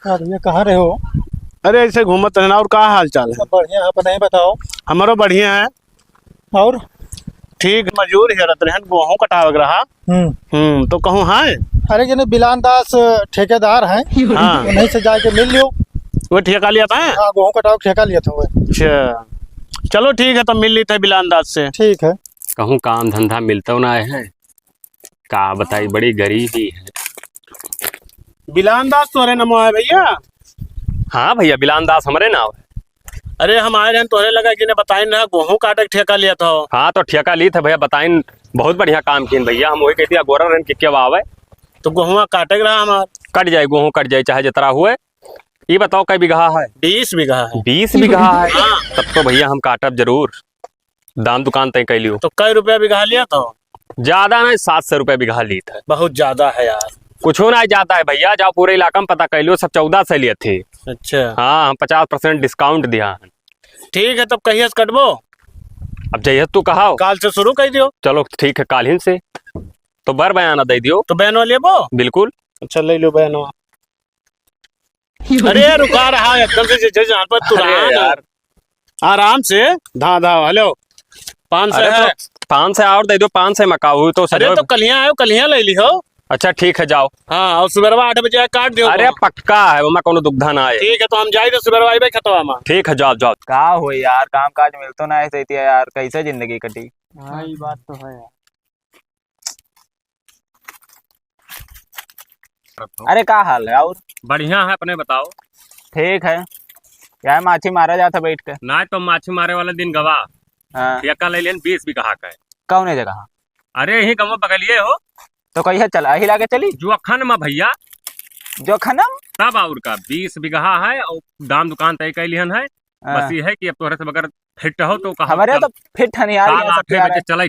हाँ भैया कहाँ रहे हो? अरे ऐसे घूमत रहना। और का हाल चाल है? सब बढ़िया है, अपना ही बताओ। हमारो बढ़िया है। और ठीक, मजदूर हेरत रहन, गेहूं कटावक रहा। तो कहूँ है। अरे जने बिलान दास ठेकेदार हैं, हाँ, उन्हीं से जाके मिल लियो। वो ठेका लिया था। हाँ गेहूं कटाव ठेका लिया था वो। अच्छा, चलो ठीक है, तब मिल ली थे बिलानदाज से। ठीक है। कहूँ काम धंधा मिलता ना है, का बताई, बड़ी गरीबी है। बिलानदाज तोरे नमो है भैया? हाँ भैया, बिलान दास हमारे नाव है। अरे हम आए रहन, तोरे लगा कि ने बताई ना गेहूं काटे के ठेका लिया था। हाँ तो ठेका ली थे भैया, बताइन बहुत बढ़िया काम किन भैया। हम वही कहती गोरा रन के आवे तो गेहूं काटे के रहा हमार। कट जाए, गेहूं कट जाए चाहे जितना हुए। ये बताओ कई बीघा है? 20 बीघा है। 20 बीघा है? तब तो भैया हम काटब जरूर। दाम दुकान तय कैलियो। तो कई रुपया बीघा लिया था? ज्यादा नहीं, 700 रुपये बीघा ली थे। बहुत ज्यादा है यार। कुछ ना जाता है भैया, जाओ पूरे इलाका में पता कैलियो, सब 14 से लिए थे। अच्छा हाँ, हम 50% डिस्काउंट दिया। ठीक है, तब कहिए से कटबो। अब जय तू कहा काल से शुरू कर दियो। चलो ठीक है, काल ही से तो बर बयाना दे दियो। तो बहनवा लेबो? बिल्कुल। अच्छा ले लो बहनवा। अरे रुका रहा एकदम से जहाँ पर तुरंत यार, आराम से धा धा। हेलो 500 है। 500 और दे दो, 500 मकाऊ तो। अरे तो कलियां आयो, कलियां ले ली हो। अच्छा ठीक है, जाओ। हाँ, और सुबह 8 बजे काट दियो। अरे पक्का है, वहाँ कोनो दुग्धा ना आए। ठीक है, तो हम जाए तो सुबह आए खतवा में। ठीक है, जाओ जाओ। का हो यार, काम काज मिलतो ना ऐसे ही यार, कैसे जिंदगी कटी। हाँ ये बात तो है यार। अरे का हाल है? और बढ़िया है, अपने बताओ। ठीक है यार, माछी मारा जाता बैठ के। ना तो माछी मारे वाले दिन गवा हाँ। ठेका ले लेन 20 बीघा का। कौन है जगह? अरे यही गाँव बगलिए हो। तो कहिए चला ही लाके चली जो अखन में भैया, जो खनम तब और का 20 बीघा है और दाम दुकान तय कैलिहन है। बस ये है कि अब तोहरे से बगैर फिट हो तो कहा हमारे तो फिट है यार, चले।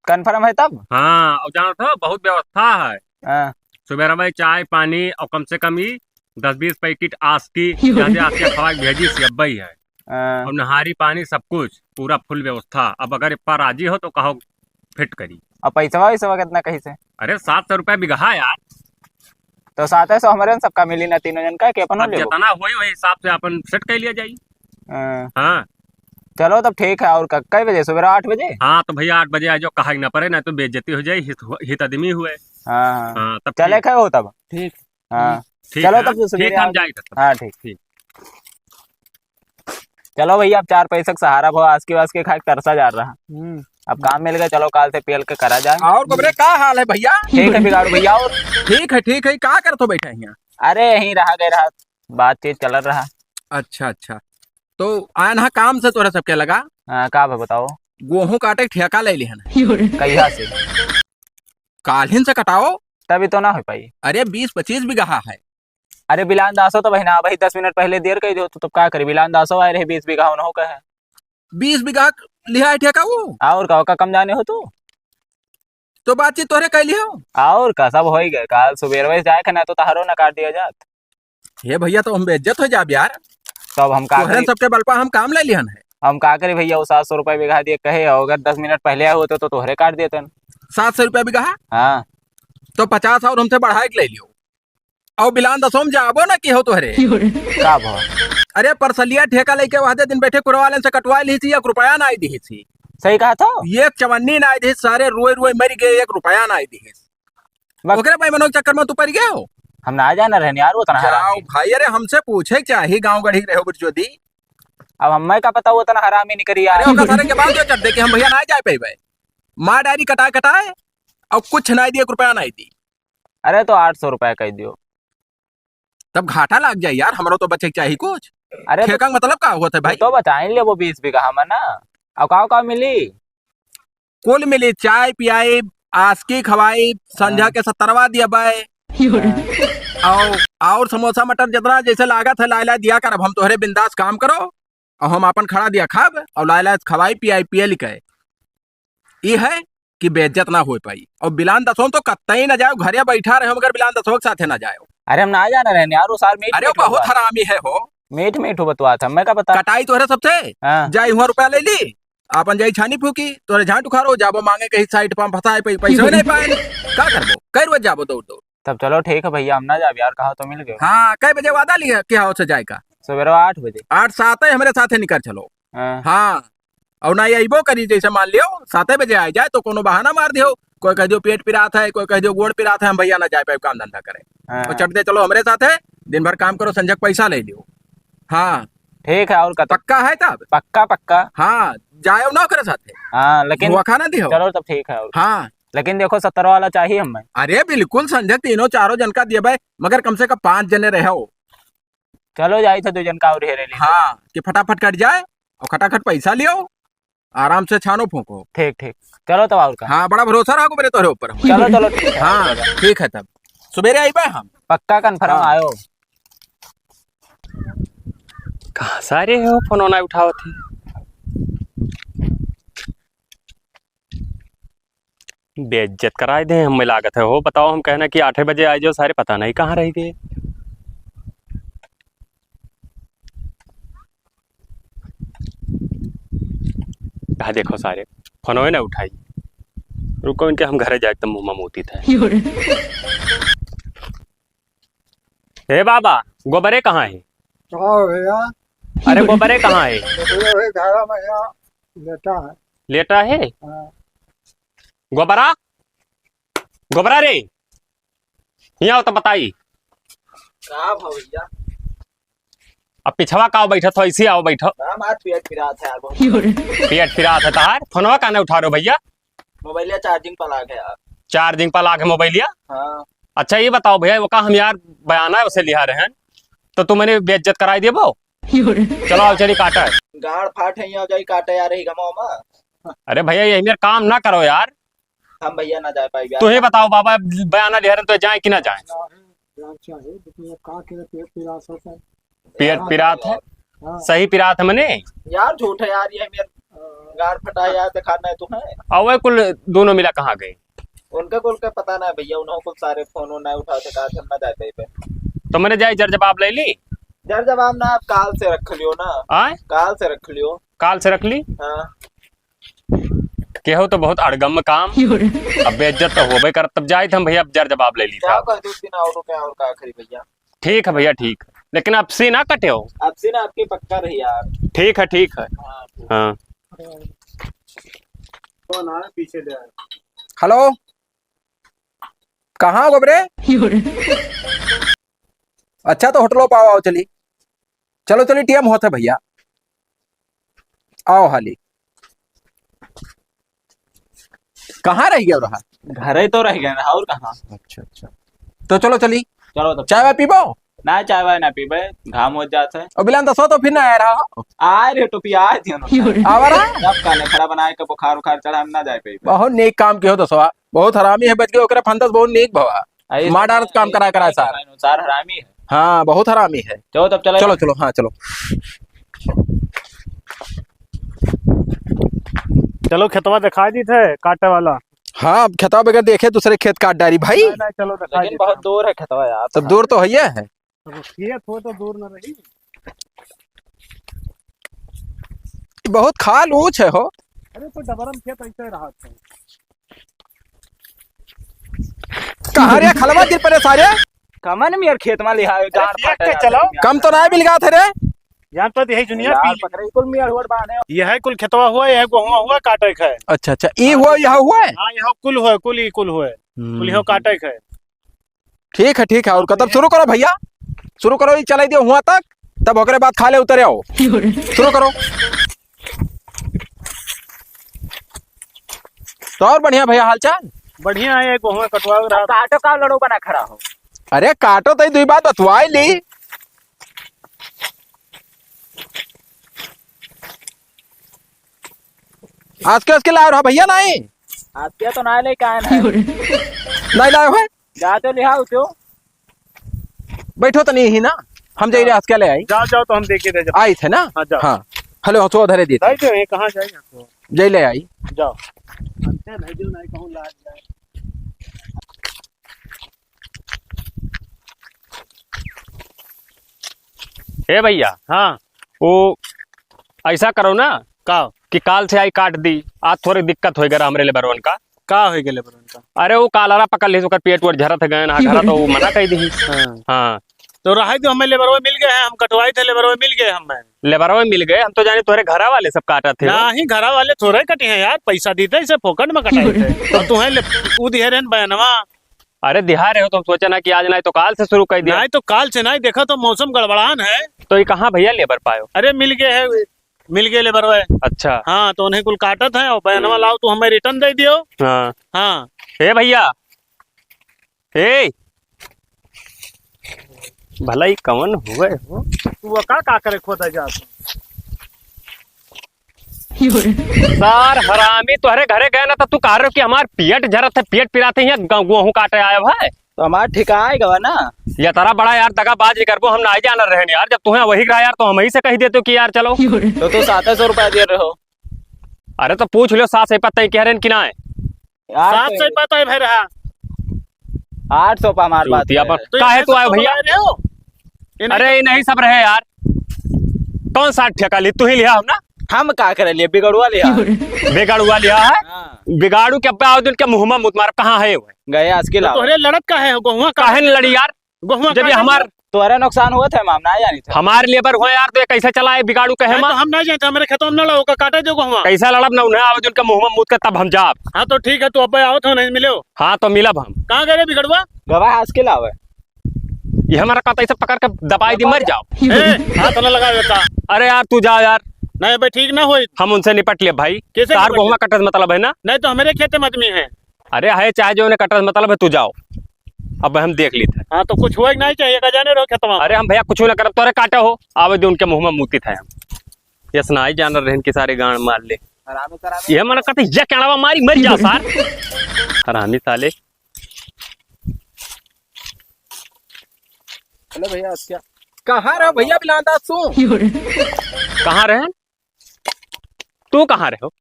कंफर्म है तब। हाँ, और जानो तो बहुत व्यवस्था है। हाँ। सुबह में चाय पानी और कम से कम ही 10-20 पैकेट आस्की खवा भेजी सियब्बई है। हाँ। और नहारी पानी सब कुछ पूरा फुल व्यवस्था। अब अगर इप्पा राजी हो तो कहो फिट करी। और पैसा वैसा कितना कहीं से? अरे 700 रुपये बीघा यार। तो 700 हमारे सबका मिली ना, तीनों जन का कि अपन अब जितना हुई वही हिसाब से अपन सेट कर लिया जाई। हाँ। हाँ चलो तब ठीक है। और कई बजे? सुबह 8 बजे? हाँ, तो भैया 8 बजे आ जाओ, कहा ना पड़े, ना तो बेइज्जती हो जाए, हित आदमी हुए। हाँ। हाँ तब चले खे हो तब। ठीक। हाँ ठीक चलो है, तब ठीक है, हम जाएगा। हाँ ठीक। चलो भैया, अब 4 पैसे का सहारा भाव आस के खाए तरसा जा रहा। अब काम मिल गया, चलो काल से पीएल के करा जाए। और गोबरे का हाल है भैया? ठीक है बिगाड़ू भैया। और ठीक है, का कर तो बैठे हैं? अरे यहीं रहा गए रहा, बातचीत चल रहा। अच्छा, तो आया ना काम से तोरा सबके लगा। का बताओ। गेहूं काटे के ठेका ले लिहन। कहिया से? काल्हिन से कटाओ। तभी तो ना हो पाई। अरे 20-25 बीघा है। अरे बिलान दासो तो बहना भाई 10 मिनट पहले देर कही दो तो क्या करे। बिलान दासो आए रहे 20 बीघा उन्हों का है। 20 बीघा लिया है ठेका वो। और का कम जाने हो तो बातचीत तोरे कैली हो। और का सब हो ही गए। काल सुबह जाए ना तो तहारो ना काट दिया जात। हे भैया, तो हम बेइज्जत हो जाब यार। तो अब हम का करी? सबके बलपा हम काम ले लिहन है। हम का करी भैया, वो 700 रुपये बीघा दिए कहे, अगर 10 मिनट पहले आए होते तो तोहरे काट देते। 700 रुपया बीघा? हाँ। तो 50 और हमसे बढ़ाए के ले लियो। और बिलान दसोम जाबो ना की हो तोहरे का भाव? अरे परसलिया ठेका लेके वादे दिन बैठे कुरवाले से कटवा ली थी, 1 रुपया ना आई दी थी। सही कहा था। एक चवन्नी ना आई दी, सारे रोए मर गए, 1 रुपया ना आई दी। ओकरे भाई मनों के चक्कर में तू पड़ गया हो। हम ना जाना रहने यार, वो तना हरामी भाई। अरे हमसे पूछे चाहिए, गांव गढ़ी रहो बिरजोदी। अब हमें का पता, वो तना हरामी नहीं करी यार। अरे सारे के बाद जो चढ़ दे कि हम भैया ना जाए पे माँ डायरी कटाए और कुछ ना दी, 1 रुपया ना दी। अरे तो 800 रुपया कह दियो। तब घाटा लग जाए यार, हमरो तो बचे चाहिए कुछ। अरे ठेका का मतलब का हुआ था भाई? तो बताए ले वो 20 बीघा हम ना। और का मिली? कुल मिली चाय पियाई, आस्की खवाई, संझा के 70वां दिया बाय। और समोसा मटर जितना जैसे लागत है लाइला दिया कर। अब हम तोहरे बिंदास काम करो और हम अपन खड़ा दिया खाब और लाइला खवाई पियाई पिए लिखे। ये है कि बेइज्जत ना हो पाई। और बिलान दसों तो कत्तई ना जाओ, घरे बैठा रहे मगर बिलान दसों के साथे ना जाओ। अरे हम ना जाना रहने यार, वो साल मीठ। अरे बहुत हरामी है हो। मीठ बतवा था, मैं का बता। कटाई तोहरे सबसे। हाँ। जाई हुआ रुपया ले ली, अपन जाई छानी फूकी, तोरे झाट उखारो, जाबो मांगे कहीं साइड पंप फसाए पैसे नहीं पाए। का करबो? कई रोज जाबो दौड़। तब चलो ठीक है भैया, हम ना जाब यार, कहा तो मिल गए। हाँ कै बजे वादा लिया क्या हो से जाए का? सवेरे 8 बजे। 8 7 हमारे साथे निकल चलो। हाँ। हाँ और ना अबो करी, जैसे मान लियो 7 बजे आ जाए तो कोनो बहाना मार दियो, कोई कह दियो पेट पिरात है, कोई कह दियो गोड़ पिरात है, हम भैया ना जाए पाए काम धंधा करे। हाँ। तो चढ़ दे चलो हमारे साथ है, दिन भर काम करो, संजय पैसा ले लियो। हाँ ठीक है, और कत पक्का है तब? पक्का पक्का। हाँ जाए ना करे साथे। हाँ लेकिन हुआ खाना दियो। चलो तब ठीक है। और हाँ लेकिन देखो 70 वाला चाहिए हमें। अरे बिल्कुल संजय, तीनों चारों जन का दिए भाई, मगर कम से कम 5 जने रहे हो। चलो जाई थे 2 जन का और हेरे ली। हाँ कि फटाफट कट जाए और खटाखट पैसा लियो, आराम से छानो फूको। ठीक ठीक, चलो तब और का। हाँ बड़ा भरोसा रहो मेरे तोरे ऊपर। चलो चलो ठीक है। हाँ ठीक है, तब सुबेरे आई पाए हम। पक्का कन्फर्म हाँ। आयो। कहाँ सारे हो फोन ना उठाओ थे। बेइज्जत कराए दे हमें लागत है हो। बताओ हम कहना कि 8 बजे आ जाओ, सारे पता नहीं कहाँ रह गए। कहा देखो सारे फोन ना उठाई। रुको इनके हम घरे जाए एकदम मुँह मोती थे। हे बाबा गोबरे कहाँ है? भैया अरे गोबरे कहाँ है? घर में यहाँ लेटा है। लेटा है? हाँ। गोबरा गोबरा रे यहाँ आओ तो बताई। का भैया अब पिछवा का बैठा तो ऐसे आओ बैठो। पेट पिरात है यार। पेट फिरा था तार फोनवा का ना उठा रहे हो भैया? मोबाइल चार्जिंग पर आ गया। चार्जिंग पर लागे मोबाइलिया। हाँ। अच्छा ये बताओ भैया वो का हम यार बयाना है उसे लिया रहे हैं तो तुम मैंने बेइज्जत कराई दे वो। चलो आओ चली काटा है। गाड़ फाट है यहाँ जाई काटे यार ही गमाओ मा। अरे भैया ये मेरा काम ना करो यार। हम भैया ना जा पाए यार। तू ही बताओ बाबा बयाना लिया रहे तो जाए कि ना जाए? पेट पिरात है, सही पिरात है मने यार झूठ है यार, ये मेरा गाड़ फटा यार दिखाना है तुम्हें। और कुल दोनों मिला कहाँ गए? उनका कुल का पता ना भैया, उन्होंने कुछ सारे फोन ना उठा सका हम ना जाते पे। तो मैंने जाए जर जवाब ले ली। जर जवाब ना आप काल से रख लियो ना। आए काल से रख लियो। काल से रख ली। हाँ केहो तो बहुत अड़गम काम। अब बेइज्जत तो होबे कर तब जाए थे हम भैया जर जवाब ले ली था। क्या कर दिन और क्या और का आखिरी भैया। ठीक है भैया ठीक है, लेकिन अब से ना कटे हो। अब से ना आपकी पक्का रही यार। ठीक है ठीक है। हाँ। हाँ कौन आया पीछे ले आया? हेलो कहाँ गोबरे? अच्छा तो होटलो पाओ, आओ चली। चलो चली टीएम होता भैया, आओ हाली। कहाँ रह गया रहा? घर ही तो रह गए ना और कहाँ। अच्छा अच्छा तो चलो चली। चलो तब चाय वाय पीबो? ना चाय वाय ना पीबे, घाम हो जाता है। और बिलान दसो तो फिर ना आ रहा। आए रे टोपी आए थे आवारा जब काने खड़ा बनाए के बुखार उखार चढ़ा हम ना जाए पे। बहुत नेक काम कियो दसवा, बहुत हरामी है बच गए ओकरे फंदस, बहुत नेक भवा। माँ डारत काम करा करा सार। सार हरामी है। हाँ बहुत हरामी है। चलो तब चलो चलो चलो हाँ चलो। चलो खेतवा दिखाई दी थे काटे वाला। हाँ अब खेतवा बगैर देखे दूसरे खेत काट डारी भाई। नहीं, चलो दिखाई लेकिन बहुत दूर है खेतवा यार। सब दूर तो है है। खेत हो तो दूर न रही। बहुत खाल ऊंच है हो। अरे तो डबरम खेत ऐसे रहा था। कहाँ रे खलवा गिर पड़े सारे? कमन में यार खेत में लिहा गाड़ फाटा के चलो। कम तो ना बिलगा थे रे। यहाँ पर यही दुनिया यार पी पकड़े कुल में अड़वड़ बाने। यह कुल खेतवा हुआ, यह गेहुआ हुआ काटे है। अच्छा अच्छा ये हुआ यहाँ हुआ है। हाँ यहाँ कुल हुआ, कुल ही कुल हुआ, कुल यहाँ काटे है। ठीक है और कब शुरू करो भैया, शुरू करो। ये चलाई दियो हुआ तक, तब ओकरे बाद खा ले उतरे आओ। शुरू करो तो और बढ़िया भैया हालचाल। बढ़िया है, गेहुआ कटवा रहा। काटो का लड़ो बना खड़ा हो। अरे काटो तो दुई बात बतवाई ली। आज के लाए रहा भैया? नहीं आज क्या तो ना ले का है ना। नहीं लाए हो? जा तो लिहा तो बैठो तो नहीं ही ना, हम जाइए आज क्या ले आई। जाओ जाओ तो हम देखे थे जब आई थे ना। हाँ, जाओ। हाँ हेलो हंसो धरे दी जाए थे कहाँ जाए तो जय ले आई। जाओ। नहीं जो नहीं कहूँ लाज जाए। हे भैया हाँ वो ऐसा करो ना का कि काल से आई काट दी। आज थोड़ी दिक्कत हो गया हमरे लेबरवन का। का हो गेले बरन का? अरे वो कालारा पकड़ ली, ओकर पेट वेट झरत गए ना घर, तो वो मना कर दी। हाँ। हाँ तो रहा जो हमें लेबरवा मिल गए हैं, हम कटवाई थे लेबरवा मिल गए हमें। लेबरवा मिल गए, हम तो जाने तुम्हारे घरा वाले सब काटा थे। ना ही घरा वाले थोड़े कटे हैं यार, पैसा दी थे इसे फोकट में कटाए थे। तो तुम्हें उधेरन बयानवा अरे दिहा रहे हो तुम, सोचा ना कि आज नहीं तो काल से शुरू कर दिया। नहीं तो काल से नहीं देखा तो मौसम गड़बड़ान है। तो ये कहाँ भैया लेबर पायो? अरे मिल गए है, मिल गए लेबरवा। अच्छा हाँ तो उन्हें कुल काटत है और बयानवा लाओ तो हमें रिटर्न दे दियो। हाँ। हाँ हे भैया, हे भला ही कवन हुए हो? तू का करे खोदा जा सर हरामी तुम्हारे घरे गए ना, तो तू कह रहे हो कि हमार पेट झरत है, पेट पिराते हैं, गेहूं काटे आया भाई। तो हमारा ठिका आएगा ना। या तारा बड़ा यार दगाबाज करबो, हम ना जाना रहे यार। जब तुम्हें वही रहा यार, तो हम ही से कह देते हो कि यार चलो। तो तू 700 रुपया दे रहे हो। अरे तो पूछ लो 700 पता कह रहे कि ना है? 700 पता है भाई रहा। 800 पर हमारी बात है। तो काहे तू आयो भैया? भैया अरे ये नहीं सब रहे यार, कौन सा ठेका ली? तू ही लिया हो ना? हम का करे लिए बिगड़ुआ लिया। बिगाड़ुआ लिया है? हाँ। बिगाड़ू के अब दिन के मुँह में मुत मार, कहाँ है वो? गए आज के लाओ। तोहरे लड़त का है गेहुआ का काहे न लड़ी यार? गेहुआ जब ये हमार तुम्हारा नुकसान हुआ था माम ना जानी था। हमारे लेबर हुए यार, तो ये कैसे चलाए बिगाड़ू कहे तो मां? हम नहीं जानते, हमारे खेतों में न लड़ो का काटे जो गेहुआ। कैसा लड़ब ना उन्हें आवे उनके मुंह में मुत के तब हम जाब। हाँ तो ठीक है, तू अब आओ तो नहीं मिलो। हाँ तो मिलब हम। कहाँ गए रे बिगड़वा? गवाह आज के लाओ। ये हमारा कहता ऐसे पकड़ के दबाई दी मर जाओ। हाथ न लगा देता। अरे यार तू जा यार, नहीं भाई ठीक ना होई। हम उनसे निपट लिए भाई। कैसे तार निपट गोहुआ कटत मतलब है ना? नहीं तो हमारे खेत में आदमी है। अरे है चाहे जो उन्हें कटत मतलब है, तू जाओ, अब हम देख ली थे। हाँ तो कुछ हुआ नहीं चाहिए का जाने रहो खेतवा। अरे हम भैया कुछ ना करब, तोरे काटे हो आवे दे उनके मुंह में मुती थे हम। ये सुनाई जान रहे कि सारे गांड मार ले। ये मन कहते ये कहना मारी मर जा सार हरामी साले। हेलो भैया, क्या कहाँ रहो भैया बिलांदा सू? कहाँ रहे? तू कहाँ रहे हो?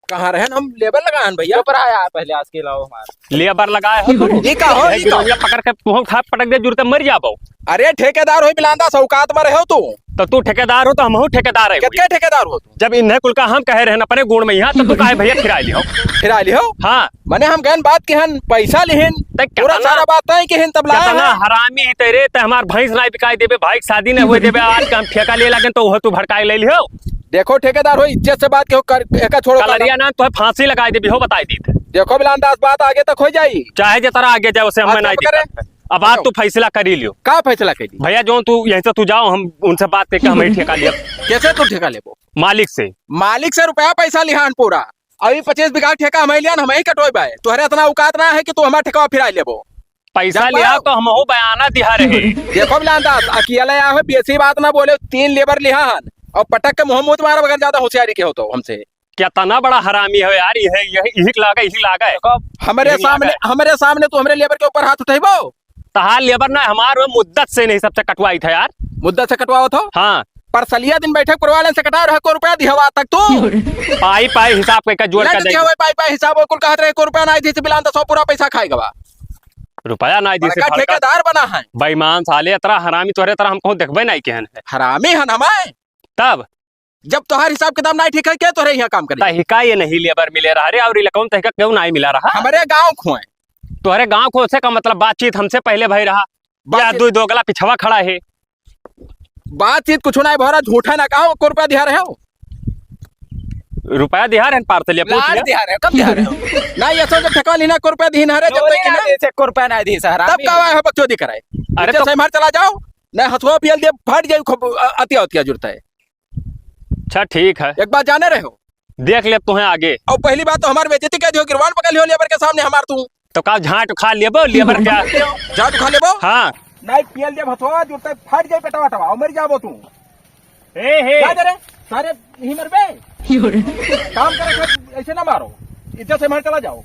कहाँ रहे? हम लेबर लगाए हैं भैया। पर आया पहले आज के लाओ हमारा। लेबर लगाए हो तू? ये का हो? ये का? ये पकड़ के मुंह खा पटक दे जुड़ते मर जाबो। अरे ठेकेदार हो बिलांदा, सौकात में रहे हो तू? तो तू ठेकेदार हो तो हम ठेकेदार है। कितने ठेकेदार हो तू? जब इन्हें कुल का हम कहे रहे अपने गुण में यहाँ, तो तू कहे भैया फिरा लियो। फिरा लियो? हाँ मने हम गहन बात के हन पैसा लिहिन, पूरा सारा बात है कि हन तब लाए कितना हैं। हरामी है तेरे, ते हमार भैंस नहीं बिकाई देबे, भाई की शादी नहीं हुए देबे, आज का हम ठेका ले लगे तो वह तू भड़काई ले लियो। देखो ठेकेदार हो, इज्जत से बात के हो कर, एका छोड़ो कलरिया ना तो फांसी लगाई देबे हो, बताई दी थे। देखो बिलांदास बात आगे तक हो जाई, चाहे जे तरह आगे जाए उसे हमें आज नहीं तो करे। दिक्कत है। अब आज तू फैसला कर ही लियो। का फैसला कर दी? भैया जो तू यहीं से तू जाओ, हम उनसे बात करके हमें ठेका लिया कैसे तू ठेका लेबो? मालिक से। मालिक से रुपया पैसा लिहान पूरा, अभी 25 बीघा ठेका हमें लिया, हम ही कटोई बाय। तुहरे इतना औकात ना है कि तू हमारा ठेका फिरा लेबो। पैसा जब लिया आओ। तो हम हो बयाना दिहा रहे। देखो बिलांदास अकेला या बेसी बात ना बोले, 3 लेबर लिहान और पटक के मुंह मुत मार, अगर ज्यादा होशियारी के हो तो हमसे। क्या तना बड़ा हरामी है यार, यही लागा है। हमारे सामने तू हमारे लेबर के ऊपर हाथ उठेबो? तहार लेबर ना हमारे मुद्दत से नहीं सबसे कटवाई था यार। मुद्दा से कटवाओ तो? हाँ पर सलिया दिन बैठक करवाले से कटा रहे, को रुपया दिहवा तक तू पाई पाई हिसाब का जोड़ कर दिया हुआ पाई हिसाब कुल कहत रहे, को रुपया नहीं दी बिलांदा, 100 पूरा पैसा खाएगा। रुपया नहीं दी बड़का ठेकेदार बना है बेईमान साले, इतना हरामी तोरे तरह हमको देखबे नहीं केहन है। हरामी हन हमें। तब जब तोहार हिसाब किताब नहीं ठीक है, क्या तोरे यहाँ काम करे? तहिका ये नहीं लेबर मिले रहा रे, और इलाका तहिका क्यों नहीं मिला रहा? हमारे गाँव खुए तोहरे गांव को से का मतलब बातचीत हमसे पहले भई रहा, या दो दोगला पिछवा खड़ा है। बातचीत कुछ नहीं भरा, झूठा ना कहो, को रुपया दिया रहे हो? रुपया दिहा रहे पार्सल पूछ लिया। दिया रहे हो? कब दिया रहे हो? नहीं ऐसा जब ठेका लेना, को रुपया दी ना रहे, जब तक ना से को रुपया नहीं दी सर। तब का है बकचोदी कराए। अरे अरे तो तो मार चला जाओ, नहीं हथुआ पियल दे फट जाए, अतिया अतिया जुड़ता है। अच्छा ठीक है, एक बात जाने रहे हो, देख ले तुम्हें आगे। और पहली बात तो हमारे बेइज्जती कर दियो, गिरवान पकड़ लियो लेबर के सामने हमार तू। तो का झाट खा लेबो लेबर क्या? जा तू खा लेबो? हाँ नहीं पियल जब हथुआ जुड़ता है, फट जाए पेटवा टवा, और मर जाबो तू। हे क्या करे सारे यही मरबे? काम करे ऐसे ना मारो, इज्जत से मार चला जाओ।